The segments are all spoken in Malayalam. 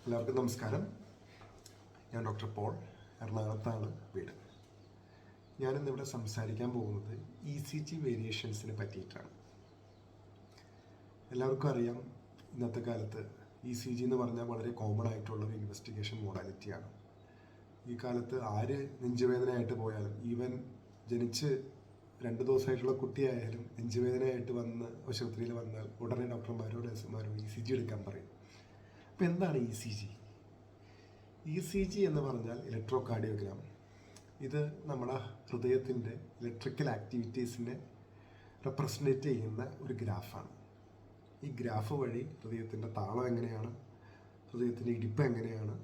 എല്ലാവർക്കും നമസ്കാരം. ഞാൻ ഡോക്ടർ പോൾ, എറണാകുളത്താണ് വീട്. ഞാനിന്നിവിടെ സംസാരിക്കാൻ പോകുന്നത് ECG വേരിയേഷൻസിനെ പറ്റിയിട്ടാണ്. എല്ലാവർക്കും അറിയാം, ഇന്നത്തെ കാലത്ത് ECG എന്ന് പറഞ്ഞാൽ വളരെ കോമൺ ആയിട്ടുള്ളൊരു ഇൻവെസ്റ്റിഗേഷൻ മോഡാലിറ്റിയാണ്. ഈ കാലത്ത് ആര് നെഞ്ചുവേദനയായിട്ട് പോയാലും, ഈവൻ ജനിച്ച് 2 ദിവസമായിട്ടുള്ള കുട്ടിയായാലും നെഞ്ചുവേദനയായിട്ട് വന്ന് ആശുപത്രിയിൽ വന്നാൽ ഉടനെ ഡോക്ടർമാരോ നഴ്സുമാരോ ECG എടുക്കാൻ പറയും. അപ്പോൾ എന്താണ് ECG? ECG എന്ന് പറഞ്ഞാൽ ഇലക്ട്രോ കാർഡിയോഗ്രാം. ഇത് നമ്മുടെ ഹൃദയത്തിൻ്റെ ഇലക്ട്രിക്കൽ ആക്ടിവിറ്റീസിനെ റെപ്രസെൻറ്റേറ്റ് ചെയ്യുന്ന ഒരു ഗ്രാഫാണ്. ഈ ഗ്രാഫ് വഴി ഹൃദയത്തിൻ്റെ താളം എങ്ങനെയാണ്, ഹൃദയത്തിൻ്റെ ഇടിപ്പ് എങ്ങനെയാണ്,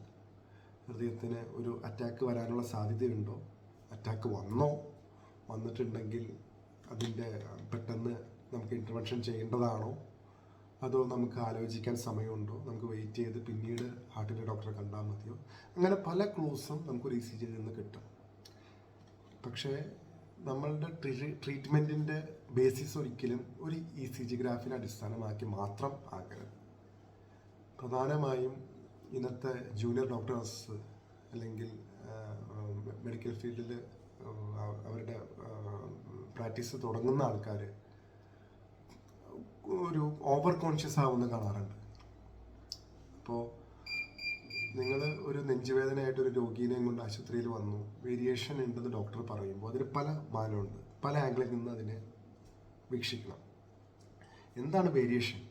ഹൃദയത്തിന് ഒരു അറ്റാക്ക് വരാനുള്ള സാധ്യതയുണ്ടോ, അറ്റാക്ക് വന്നിട്ടുണ്ടെങ്കിൽ അതിൻ്റെ പെട്ടെന്ന് നമുക്ക് ഇൻ്റർവെൻഷൻ ചെയ്യേണ്ടതാണോ, അതോ നമുക്ക് ആലോചിക്കാൻ സമയമുണ്ടോ, നമുക്ക് വെയിറ്റ് ചെയ്ത് പിന്നീട് ഹാർട്ടിൻ്റെ ഡോക്ടറെ കണ്ടാൽ മതിയോ, അങ്ങനെ പല ക്ലൂസും നമുക്കൊരു ECGയിൽ നിന്ന് കിട്ടും. പക്ഷേ നമ്മളുടെ ട്രീറ്റ്മെൻറ്റിൻ്റെ ബേസിസ് ഒരിക്കലും ഒരു ECG ഗ്രാഫിനെ അടിസ്ഥാനമാക്കി മാത്രം ആകരുത്. പ്രധാനമായും ഇന്നത്തെ ജൂനിയർ ഡോക്ടേഴ്സ് അല്ലെങ്കിൽ മെഡിക്കൽ ഫീൽഡിൽ അവരുടെ പ്രാക്ടീസ് തുടങ്ങുന്ന ആൾക്കാർ ഒരു ഓവർ കോൺഷ്യസ് ആവുന്ന കാണാറുണ്ട്. അപ്പോൾ നിങ്ങൾ ഒരു നെഞ്ചുവേദനയായിട്ടൊരു രോഗീനെയും കൊണ്ട് ആശുപത്രിയിൽ വന്നു, വേരിയേഷൻ ഉണ്ടെന്ന് ഡോക്ടർ പറയുമ്പോൾ അതിന് പല മാനമുണ്ട്, പല ആംഗിളിൽ നിന്ന് അതിനെ വീക്ഷിക്കണം. എന്താണ് വേരിയേഷൻ?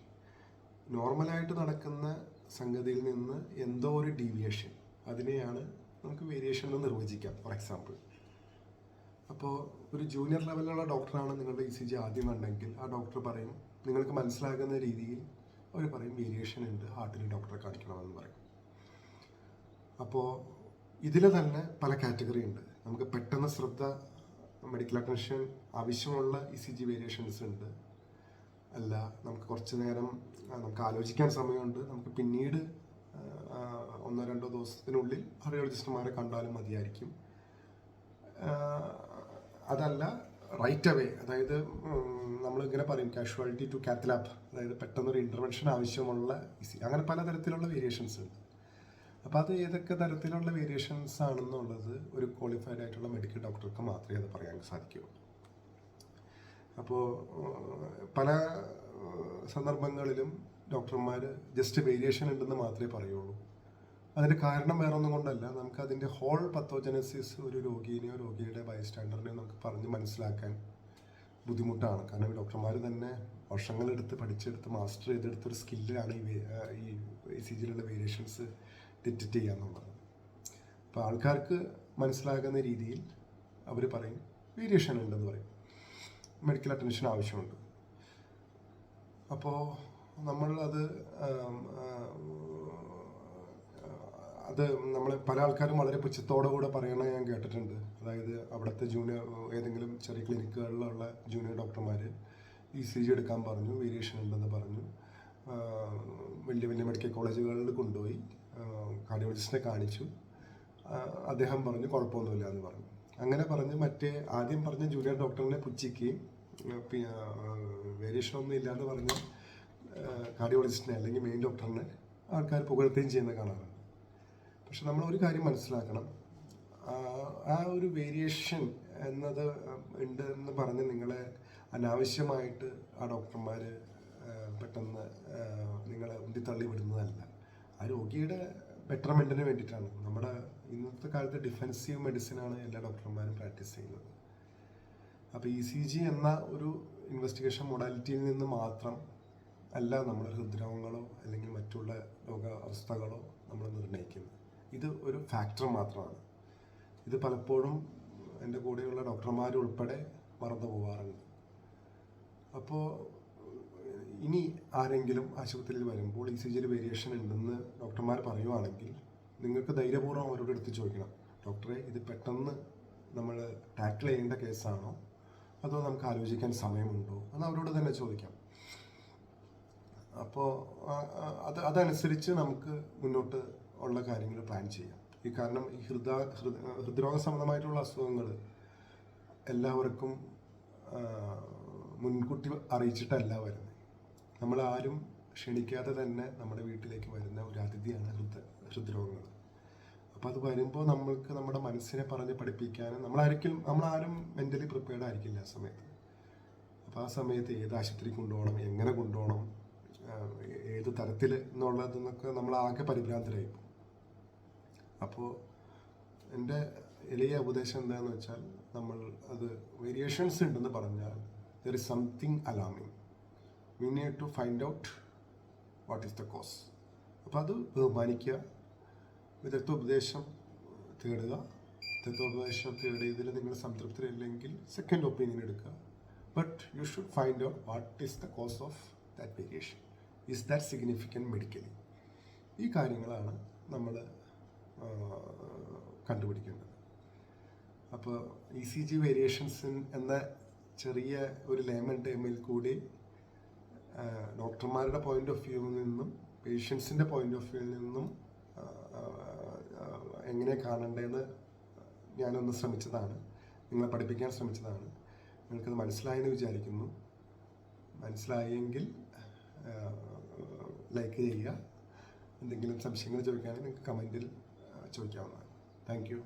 നോർമലായിട്ട് നടക്കുന്ന സംഗതിയിൽ നിന്ന് എന്തോ ഒരു ഡീവിയേഷൻ, അതിനെയാണ് നമുക്ക് വേരിയേഷൻ എന്ന് നിർവചിക്കാം. ഫോർ എക്സാമ്പിൾ, അപ്പോൾ ഒരു ജൂനിയർ ലെവലിലുള്ള ഡോക്ടറാണ് നിങ്ങളുടെ ECG ആദ്യം കണ്ടെങ്കിൽ ആ ഡോക്ടർ പറയും, നിങ്ങൾക്ക് മനസ്സിലാകുന്ന രീതിയിൽ അവർ പറയും വേരിയേഷൻ ഉണ്ട്, ഹാർട്ടിന് ഡോക്ടറെ കാണിക്കണമെന്ന് പറയും. അപ്പോൾ ഇതിൽ തന്നെ പല കാറ്റഗറി ഉണ്ട്. നമുക്ക് പെട്ടെന്ന് ശ്രദ്ധ, മെഡിക്കൽ അറ്റൻഷൻ ആവശ്യമുള്ള ECG വേരിയേഷൻസ് ഉണ്ട്. അല്ല, നമുക്ക് കുറച്ച് നേരം നമുക്ക് ആലോചിക്കാൻ സമയമുണ്ട്, നമുക്ക് പിന്നീട് 1-2 ദിവസത്തിനുള്ളിൽ റേഡിയോളജിസ്റ്റുമാരെ കണ്ടാലും മതിയായിരിക്കും. അതല്ല, റൈറ്റ് അവേ, അതായത് നമ്മളിങ്ങനെ പറയും കാഷ്വാലിറ്റി ടു കാത്തലാബ്, അതായത് പെട്ടെന്നൊരു ഇൻ്റർവെൻഷൻ ആവശ്യമുള്ള ECG, അങ്ങനെ പലതരത്തിലുള്ള വേരിയേഷൻസ് ഉണ്ട്. അപ്പോൾ അത് ഏതൊക്കെ തരത്തിലുള്ള വേരിയേഷൻസ് ആണെന്നുള്ളത് ഒരു ക്വാളിഫൈഡ് ആയിട്ടുള്ള മെഡിക്കൽ ഡോക്ടർക്ക് മാത്രമേ അത് പറയാൻ സാധിക്കുകയുള്ളൂ. അപ്പോൾ പല സന്ദർഭങ്ങളിലും ഡോക്ടർമാർ ജസ്റ്റ് വേരിയേഷൻ ഉണ്ടെന്ന് മാത്രമേ പറയുള്ളൂ. അതിൻ്റെ കാരണം വേറെ ഒന്നും കൊണ്ടല്ല, നമുക്ക് അതിൻ്റെ ഹോൾ പത്തോജനസിസ് ഒരു രോഗീനെയോ രോഗിയുടെ ബൈസ്റ്റാൻഡറിനെയോ നമുക്ക് പറഞ്ഞ് മനസ്സിലാക്കാൻ ബുദ്ധിമുട്ടാണ്. കാരണം ഈ ഡോക്ടർമാർ തന്നെ വർഷങ്ങളെടുത്ത് പഠിച്ചെടുത്ത് മാസ്റ്റർ ചെയ്തെടുത്തൊരു സ്കില്ലാണ് ഈ ECGയിലുള്ള വേരിയേഷൻസ് ഡിറ്റക്റ്റ് ചെയ്യുക എന്നുള്ളത്. അപ്പോൾ ആൾക്കാർക്ക് മനസ്സിലാകുന്ന രീതിയിൽ അവർ പറയും വേരിയേഷൻ ഉണ്ടെന്ന് പറയും, മെഡിക്കൽ അറ്റൻഷൻ ആവശ്യമുണ്ട്. അപ്പോൾ നമ്മൾ നമ്മൾ പല ആൾക്കാരും വളരെ പുച്ഛത്തോടു കൂടെ പറയണത് ഞാൻ കേട്ടിട്ടുണ്ട്. അതായത് അവിടുത്തെ ജൂനിയർ ഏതെങ്കിലും ചെറിയ ക്ലിനിക്കുകളിലുള്ള ജൂനിയർ ഡോക്ടർമാർ ECG എടുക്കാൻ പറഞ്ഞു, വേരിയേഷൻ ഉണ്ടെന്ന് പറഞ്ഞു, വലിയ വലിയ മെഡിക്കൽ കോളേജുകളിൽ കൊണ്ടുപോയി കാർഡിയോളജിസ്റ്റിനെ കാണിച്ചു, അദ്ദേഹം പറഞ്ഞു കുഴപ്പമൊന്നുമില്ല എന്ന് പറഞ്ഞു. അങ്ങനെ പറഞ്ഞ് ആദ്യം പറഞ്ഞ ജൂനിയർ ഡോക്ടറിനെ പുച്ഛിക്കുകയും വേരിയേഷൻ ഒന്നും ഇല്ലയെന്ന് പറഞ്ഞ് കാർഡിയോളജിസ്റ്റിനെ അല്ലെങ്കിൽ മെയിൻ ഡോക്ടറിനെ ആൾക്കാർ പുകഴ്ത്തുകയും ചെയ്യുന്നത് കാണാറുണ്ട്. പക്ഷെ നമ്മൾ ഒരു കാര്യം മനസ്സിലാക്കണം, ആ ഒരു വേരിയേഷൻ എന്നത് ഉണ്ട് എന്ന് പറഞ്ഞ് നിങ്ങളെ അനാവശ്യമായിട്ട് ആ ഡോക്ടർമാർ പെട്ടെന്ന് നിങ്ങളെ ഉന്തിത്തള്ളി വിടുന്നതല്ല. ആ രോഗിയുടെ ബെറ്റർമെൻറ്റിന് വേണ്ടിയിട്ടാണ്. നമ്മുടെ ഇന്നത്തെ കാലത്ത് ഡിഫെൻസീവ് മെഡിസിനാണ് എല്ലാ ഡോക്ടർമാരും പ്രാക്ടീസ് ചെയ്യുന്നത്. അപ്പോൾ ECG എന്ന ഒരു ഇൻവെസ്റ്റിഗേഷൻ മൊഡാലിറ്റിയിൽ നിന്ന് മാത്രം അല്ല നമ്മൾ ഹൃദ്രോഗങ്ങളോ അല്ലെങ്കിൽ മറ്റുള്ള രോഗാവസ്ഥകളോ നമ്മൾ നിർണ്ണയിക്കുന്നത്. ഇത് ഒരു ഫാക്ടർ മാത്രമാണ്. ഇത് പലപ്പോഴും എൻ്റെ കൂടെയുള്ള ഡോക്ടർമാരുൾപ്പെടെ മറന്നു പോകാറുണ്ട്. അപ്പോൾ ഇനി ആരെങ്കിലും ആശുപത്രിയിൽ വരുമ്പോൾ ECGയിൽ വേരിയേഷൻ ഉണ്ടെന്ന് ഡോക്ടർമാർ പറയുവാണെങ്കിൽ നിങ്ങൾക്ക് ധൈര്യപൂർവ്വം അവരോട് എടുത്ത് ചോദിക്കണം, ഡോക്ടറെ ഇത് പെട്ടെന്ന് നമ്മൾ ടാക്കിൾ ചെയ്യേണ്ട കേസാണോ അതോ നമുക്ക് ആലോചിക്കാൻ സമയമുണ്ടോ എന്ന് അവരോട് തന്നെ ചോദിക്കാം. അപ്പോൾ അതനുസരിച്ച് നമുക്ക് മുന്നോട്ട് ഉള്ള കാര്യങ്ങൾ പ്ലാൻ ചെയ്യാം. കാരണം ഈ ഹൃദ്രോഗ സംബന്ധമായിട്ടുള്ള അസുഖങ്ങൾ എല്ലാവർക്കും മുൻകൂട്ടി അറിയിച്ചിട്ടല്ല വരുന്നത്. നമ്മളാരും ക്ഷണിക്കാതെ തന്നെ നമ്മുടെ വീട്ടിലേക്ക് വരുന്ന ഒരു അതിഥിയാണ് ഹൃദ്രോഗങ്ങൾ. അപ്പോൾ അത് വരുമ്പോൾ നമ്മൾക്ക് നമ്മുടെ മനസ്സിനെ പറഞ്ഞ് പഠിപ്പിക്കാനും നമ്മളാരും മെൻ്റലി പ്രിപ്പയർഡ് ആയിരിക്കില്ല ആ സമയത്ത്. അപ്പോൾ ആ സമയത്ത് ഏത് ആശുപത്രി കൊണ്ടുപോകണം, എങ്ങനെ കൊണ്ടുപോകണം, ഏത് തരത്തിൽ എന്നുള്ളതെന്നൊക്കെ നമ്മളാകെ പരിഭ്രാന്തരായി. അപ്പോൾ എൻ്റെ എളിയ ഉപദേശം എന്താണെന്ന് വെച്ചാൽ, നമ്മൾ അത് വേരിയേഷൻസ് ഉണ്ടെന്ന് പറഞ്ഞാൽ there is something alarming. We need to find out what is the cause. അപ്പോൾ അത് ബഹുമാനിക്കുക, വിദഗ്ധോപദേശം തേടുക. വിദഗ്ധോപദേശം തേടിയതിൽ നിങ്ങൾ സംതൃപ്തരല്ലെങ്കിൽ സെക്കൻഡ് ഒപ്പീനിയൻ എടുക്കുക. But you should find out what is the cause of that variation. Is that significant medically? ഈ കാര്യങ്ങളാണ് നമ്മൾ കണ്ടുപിടിക്കേണ്ടത്. അപ്പോൾ ECG വേരിയേഷൻസ് എന്ന ചെറിയ ഒരു ലേമൻ ടേമിൽ കൂടി ഡോക്ടർമാരുടെ പോയിന്റ് ഓഫ് വ്യൂവിൽ നിന്നും പേഷ്യൻസിൻ്റെ പോയിന്റ് ഓഫ് വ്യൂവിൽ നിന്നും എങ്ങനെ കാണണ്ടേന്ന് ഞാനൊന്ന് ശ്രമിച്ചതാണ്, നിങ്ങളെ പഠിപ്പിക്കാൻ ശ്രമിച്ചതാണ്. നിങ്ങൾക്കത് മനസ്സിലായെന്ന് വിചാരിക്കുന്നു. മനസ്സിലായെങ്കിൽ ലൈക്ക് ചെയ്യുക. എന്തെങ്കിലും സംശയങ്ങൾ ചോദിക്കുകയാണെങ്കിൽ നിങ്ങൾക്ക് കമൻറ്റിൽ ചോദിക്കാവുന്നതാണ്. Thank U.